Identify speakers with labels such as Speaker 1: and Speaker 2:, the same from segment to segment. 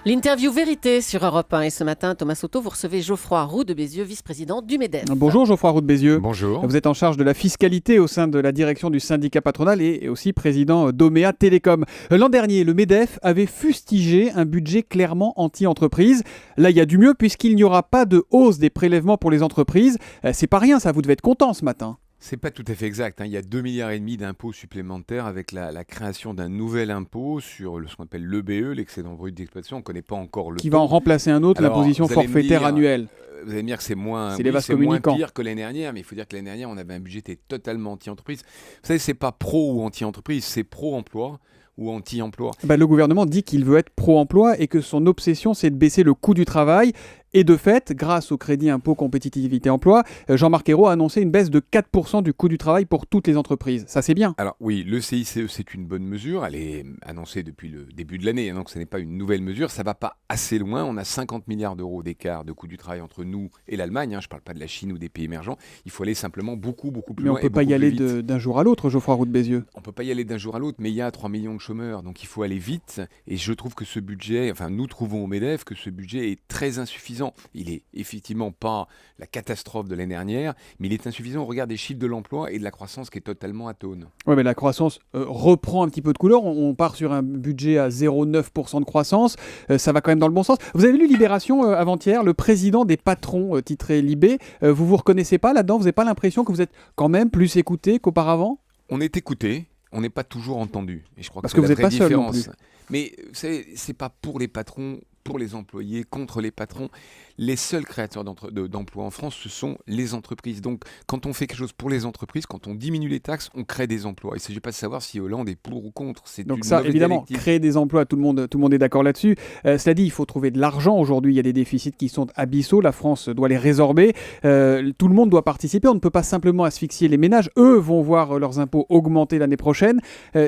Speaker 1: L'interview vérité sur Europe 1. Et ce matin, Thomas Soto, vous recevez Geoffroy Roux de Bézieux, vice-président du MEDEF.
Speaker 2: Bonjour Geoffroy Roux de Bézieux.
Speaker 3: Bonjour.
Speaker 2: Vous êtes en charge de la fiscalité au sein de la direction du syndicat patronal et aussi président d'Omea Télécom. L'an dernier, le MEDEF avait fustigé un budget clairement anti-entreprise. Là, il y a du mieux puisqu'il n'y aura pas de hausse des prélèvements pour les entreprises. C'est pas rien, ça, vous devez être content ce matin.
Speaker 3: C'est pas tout à fait exact. Il y a 2,5 milliards d'impôts supplémentaires avec la création d'un nouvel impôt sur ce qu'on appelle l'EBE, l'excédent brut d'exploitation. On ne connaît pas encore le
Speaker 2: Qui va en remplacer un autre, l'imposition forfaitaire annuelle.
Speaker 3: Vous allez me dire que c'est moins pire que l'année dernière, mais il faut dire que l'année dernière, on avait un budget qui était totalement anti-entreprise. Vous savez, c'est pas pro ou anti-entreprise, c'est pro-emploi ou anti-emploi.
Speaker 2: Le gouvernement dit qu'il veut être pro-emploi et que son obsession, c'est de baisser le coût du travail. Et de fait, grâce au crédit impôt compétitivité emploi, Jean-Marc Ayrault a annoncé une baisse de 4% du coût du travail pour toutes les entreprises. Ça, c'est bien.
Speaker 3: Alors oui, le CICE, c'est une bonne mesure. Elle est annoncée depuis le début de l'année, donc ce n'est pas une nouvelle mesure. Ça ne va pas assez loin. On a 50 milliards d'euros d'écart de coût du travail entre nous et l'Allemagne. Je ne parle pas de la Chine ou des pays émergents. Il faut aller simplement beaucoup plus loin.
Speaker 2: Mais on ne peut pas y aller d'un jour à l'autre, Geoffroy Roux de Bézieux.
Speaker 3: On ne peut pas y aller d'un jour à l'autre, mais il y a 3 millions de chômeurs, donc il faut aller vite. Et je trouve que ce budget, nous trouvons au MEDEF que ce budget est très insuffisant. Il est effectivement pas la catastrophe de l'année dernière, mais il est insuffisant au regard des chiffres de l'emploi et de la croissance qui est totalement atone.
Speaker 2: Oui, mais la croissance reprend un petit peu de couleur. On part sur un budget à 0,9% de croissance. Ça va quand même dans le bon sens. Vous avez lu Libération avant-hier, le président des patrons, titré Libé. Vous vous reconnaissez pas là-dedans? Vous n'avez pas l'impression que vous êtes quand même plus écouté qu'auparavant?
Speaker 3: On est écouté, on n'est pas toujours entendu. Et je crois
Speaker 2: Parce
Speaker 3: que
Speaker 2: vous n'êtes pas seul non plus.
Speaker 3: Mais c'est pas pour les patrons, pour les employés, contre les patrons. Les seuls créateurs d'emplois en France, ce sont les entreprises. Donc, quand on fait quelque chose pour les entreprises, quand on diminue les taxes, on crée des emplois. Il ne s'agit pas de savoir si Hollande est pour ou contre.
Speaker 2: Donc ça, évidemment, créer des emplois, tout le monde est d'accord là-dessus. Cela dit, il faut trouver de l'argent. Aujourd'hui, il y a des déficits qui sont abyssaux. La France doit les résorber. Tout le monde doit participer. On ne peut pas simplement asphyxier les ménages. Eux vont voir leurs impôts augmenter l'année prochaine.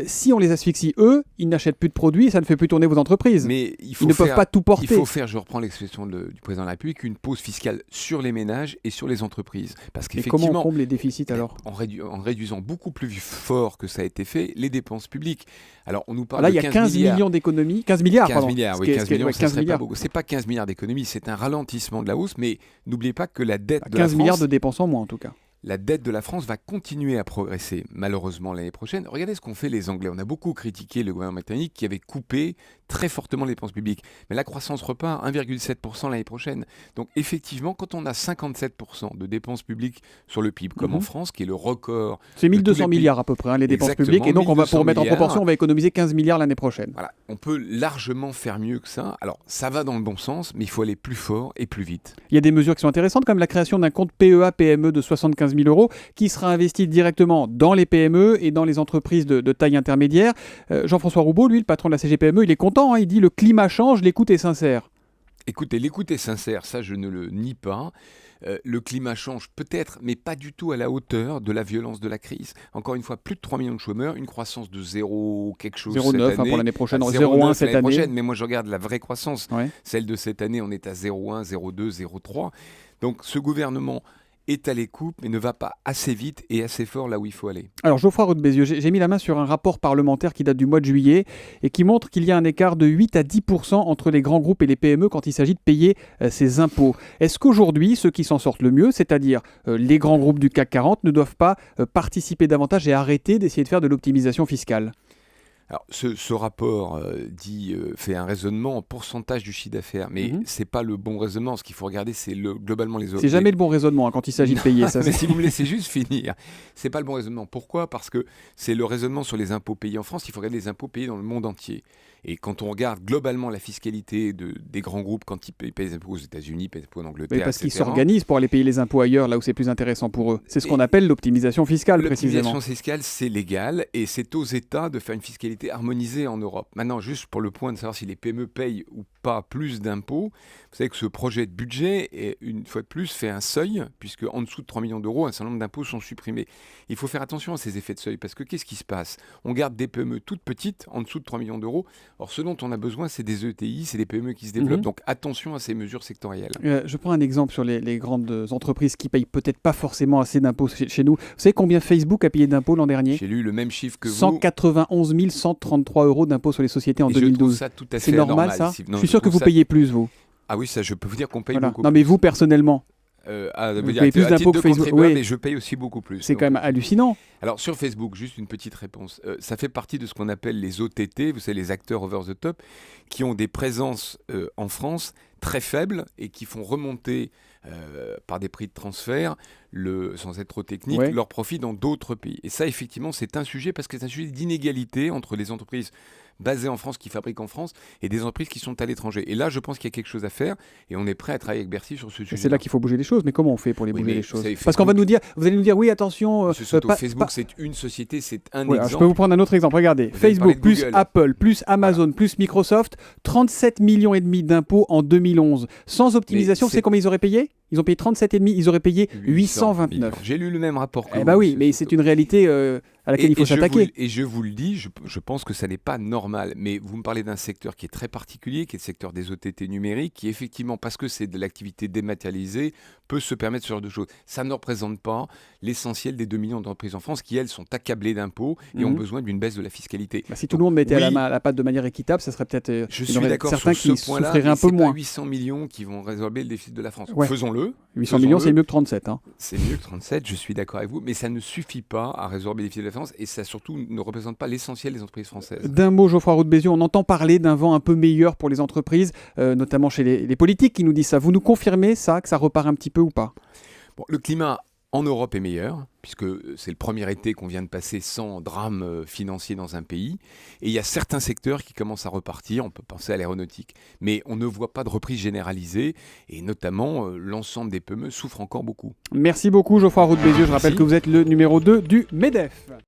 Speaker 2: Si on les asphyxie, eux, ils n'achètent plus de produits et ça ne fait plus tourner vos entreprises.
Speaker 3: Mais
Speaker 2: ils ne peuvent pas tout porter.
Speaker 3: Il faut faire, je reprends l'expression du président de la République, une pause fiscale sur les ménages et sur les entreprises. Parce
Speaker 2: qu'effectivement, comment on comble les déficits alors?
Speaker 3: En réduisant beaucoup plus fort que ça a été fait les dépenses publiques. Alors on nous parle
Speaker 2: là,
Speaker 3: de
Speaker 2: 15 milliards. Là, il y a 15 millions d'économies. 15 milliards,
Speaker 3: 15
Speaker 2: pardon.
Speaker 3: milliards, oui, 15 millions, ça serait
Speaker 2: milliards.
Speaker 3: pas beaucoup. C'est pas 15 milliards d'économies, c'est un ralentissement de la hausse, mais n'oubliez pas que la dette de la France...
Speaker 2: 15 milliards de dépenses en moins, en tout cas.
Speaker 3: La dette de la France va continuer à progresser, malheureusement, l'année prochaine. Regardez ce qu'ont fait les Anglais. On a beaucoup critiqué le gouvernement britannique qui avait coupé très fortement les dépenses publiques. Mais la croissance repart à 1,7% l'année prochaine. Donc effectivement, quand on a 57% de dépenses publiques sur le PIB, comme en France, qui est le record...
Speaker 2: C'est 1200 milliards à peu près, les dépenses publiques. Et donc, pour remettre en proportion, on va économiser 15 milliards l'année prochaine.
Speaker 3: Voilà, on peut largement faire mieux que ça. Alors, ça va dans le bon sens, mais il faut aller plus fort et plus vite.
Speaker 2: Il y a des mesures qui sont intéressantes, comme la création d'un compte PEA-PME de 75 000 euros, qui sera investi directement dans les PME et dans les entreprises de taille intermédiaire. Jean-François Roubaud, lui, le patron de la CGPME, il est content. Il dit le climat change, l'écoute est sincère.
Speaker 3: Écoutez, l'écoute est sincère, ça je ne le nie pas. Le climat change peut-être, mais pas du tout à la hauteur de la violence de la crise. Encore une fois, plus de 3 millions de chômeurs, une croissance de 0 quelque chose
Speaker 2: 0,9 pour l'année prochaine, 0,1 cette année.
Speaker 3: Prochaine, mais moi je regarde la vraie croissance. Ouais. Celle de cette année, on est à 0,1, 0,2, 0,3. Donc ce gouvernement est à l'écoute, mais ne va pas assez vite et assez fort là où il faut aller.
Speaker 2: Alors Geoffroy Roux de Bézieux, j'ai mis la main sur un rapport parlementaire qui date du mois de juillet et qui montre qu'il y a un écart de 8 à 10% entre les grands groupes et les PME quand il s'agit de payer ces impôts. Est-ce qu'aujourd'hui, ceux qui s'en sortent le mieux, c'est-à-dire les grands groupes du CAC 40, ne doivent pas participer davantage et arrêter d'essayer de faire de l'optimisation fiscale ?
Speaker 3: Alors, ce rapport fait un raisonnement en pourcentage du chiffre d'affaires, mais c'est pas le bon raisonnement. Ce qu'il faut regarder, c'est globalement les autres.
Speaker 2: C'est jamais le bon raisonnement quand il s'agit de payer. Ça,
Speaker 3: mais si vous me laissez juste finir, c'est pas le bon raisonnement. Pourquoi ? Parce que c'est le raisonnement sur les impôts payés en France. Il faut regarder les impôts payés dans le monde entier. Et quand on regarde globalement la fiscalité des grands groupes, quand ils payent des impôts aux États-Unis, payent des impôts en Angleterre,
Speaker 2: mais parce qu'ils s'organisent pour aller payer les impôts ailleurs, là où c'est plus intéressant pour eux. C'est ce qu'on appelle l'optimisation fiscale, précisément.
Speaker 3: L'optimisation fiscale, c'est légal et c'est aux États de faire une fiscalité harmonisée en Europe. Maintenant, juste pour le point de savoir si les PME payent ou pas plus d'impôts, vous savez que ce projet de budget, une fois de plus, fait un seuil, puisque en dessous de 3 millions d'euros, un certain nombre d'impôts sont supprimés. Il faut faire attention à ces effets de seuil, parce que qu'est-ce qui se passe ? On garde des PME toutes petites, en dessous de 3 millions d'euros. Or, ce dont on a besoin, c'est des ETI, c'est des PME qui se développent.
Speaker 2: Mhm.
Speaker 3: Donc, attention à ces mesures sectorielles.
Speaker 2: Je prends un exemple sur les grandes entreprises qui payent peut-être pas forcément assez d'impôts chez nous. Vous savez combien Facebook a payé d'impôts l'an dernier?
Speaker 3: J'ai lu le même chiffre que vous.
Speaker 2: 191 133 euros d'impôts sur les sociétés en
Speaker 3: Et je trouve
Speaker 2: 2012.
Speaker 3: ça tout à
Speaker 2: C'est
Speaker 3: fait
Speaker 2: normal, ça?
Speaker 3: Non,
Speaker 2: Je suis sûr que
Speaker 3: trouve
Speaker 2: vous
Speaker 3: ça-
Speaker 2: payez plus, vous.
Speaker 3: Ah oui, ça, je peux vous dire qu'on paye
Speaker 2: Voilà.
Speaker 3: beaucoup
Speaker 2: Non, mais vous, personnellement,
Speaker 3: vous
Speaker 2: vous
Speaker 3: dire,
Speaker 2: payez plus
Speaker 3: à
Speaker 2: d'impôts
Speaker 3: titre
Speaker 2: que
Speaker 3: de
Speaker 2: Facebook.
Speaker 3: contribuable,
Speaker 2: Oui.
Speaker 3: mais je paye aussi beaucoup plus.
Speaker 2: c'est
Speaker 3: Donc,
Speaker 2: quand même hallucinant.
Speaker 3: alors, sur Facebook, juste une petite réponse. Ça fait partie de ce qu'on appelle les OTT, vous savez, les acteurs over the top, qui ont des présences en France très faibles et qui font remonter par des prix de transfert, sans être trop technique,
Speaker 2: Ouais.
Speaker 3: leurs profits dans d'autres pays. Et ça, effectivement, c'est un sujet parce que c'est un sujet d'inégalité entre les entreprises basées en France qui fabriquent en France et des entreprises qui sont à l'étranger. Et là, je pense qu'il y a quelque chose à faire et on est prêt à travailler avec Bercy sur ce
Speaker 2: Et
Speaker 3: sujet.
Speaker 2: c'est là qu'il faut bouger les choses. Mais comment on fait pour les
Speaker 3: Oui,
Speaker 2: bouger
Speaker 3: mais
Speaker 2: les
Speaker 3: vous
Speaker 2: choses?
Speaker 3: savez,
Speaker 2: Parce qu'on va
Speaker 3: Facebook-
Speaker 2: nous dire, vous allez nous dire, oui, attention.
Speaker 3: Monsieur Soto,
Speaker 2: pas-
Speaker 3: Facebook,
Speaker 2: pas-
Speaker 3: c'est une société, c'est un
Speaker 2: Ouais, alors, je
Speaker 3: exemple.
Speaker 2: peux vous prendre un autre exemple. Regardez,
Speaker 3: Vous avez parlé
Speaker 2: Facebook
Speaker 3: de
Speaker 2: plus
Speaker 3: Google.
Speaker 2: Apple plus Amazon plus Microsoft, 37 millions et demi d'impôts en 2011. Sans optimisation, vous savez
Speaker 3: c'est-
Speaker 2: combien ils auraient payé? Ils ont payé 37,5, ils auraient payé 829.
Speaker 3: J'ai lu le même rapport que
Speaker 2: Eh
Speaker 3: vous,
Speaker 2: bah oui,
Speaker 3: monsieur
Speaker 2: mais
Speaker 3: Soto.
Speaker 2: c'est une réalité à laquelle il faut s'attaquer.
Speaker 3: Et je vous le dis, je pense que ça n'est pas normal. Mais vous me parlez d'un secteur qui est très particulier, qui est le secteur des OTT numériques, qui effectivement, parce que c'est de l'activité dématérialisée, peut se permettre ce genre de choses. Ça ne représente pas l'essentiel des 2 millions d'entreprises en France qui, elles, sont accablées d'impôts et ont
Speaker 2: Mhm.
Speaker 3: besoin d'une baisse de la fiscalité.
Speaker 2: Bah, si tout le monde mettait à
Speaker 3: Oui.
Speaker 2: la patte de manière équitable, ça serait peut-être.
Speaker 3: Je
Speaker 2: il y
Speaker 3: suis
Speaker 2: aurait
Speaker 3: d'accord
Speaker 2: certains
Speaker 3: sur
Speaker 2: qui
Speaker 3: ce point-là,
Speaker 2: souffriraient
Speaker 3: mais
Speaker 2: un peu
Speaker 3: c'est pas
Speaker 2: moins.
Speaker 3: 800 millions qui vont résorber le déficit de la France.
Speaker 2: Ouais.
Speaker 3: Faisons-le.
Speaker 2: 800 millions, c'est
Speaker 3: Faisons-le.
Speaker 2: mieux que 37. Hein.
Speaker 3: C'est mieux que 37, je suis d'accord avec vous, mais ça ne suffit pas à résorber les déficits de la France et ça surtout ne représente pas l'essentiel des entreprises françaises.
Speaker 2: D'un mot, Geoffroy Roux de Bézieux, on entend parler d'un vent un peu meilleur pour les entreprises, notamment chez les politiques qui nous disent ça. Vous nous confirmez ça, que ça repart un petit peu ou pas?
Speaker 3: Bon, le climat en Europe est meilleur, puisque c'est le premier été qu'on vient de passer sans drame financier dans un pays. Et il y a certains secteurs qui commencent à repartir, on peut penser à l'aéronautique. Mais on ne voit pas de reprise généralisée, et notamment l'ensemble des PME souffre encore beaucoup.
Speaker 2: Merci beaucoup, Geoffroy Roux de Bézieux. Je rappelle
Speaker 3: Merci.
Speaker 2: que vous êtes le numéro 2 du MEDEF.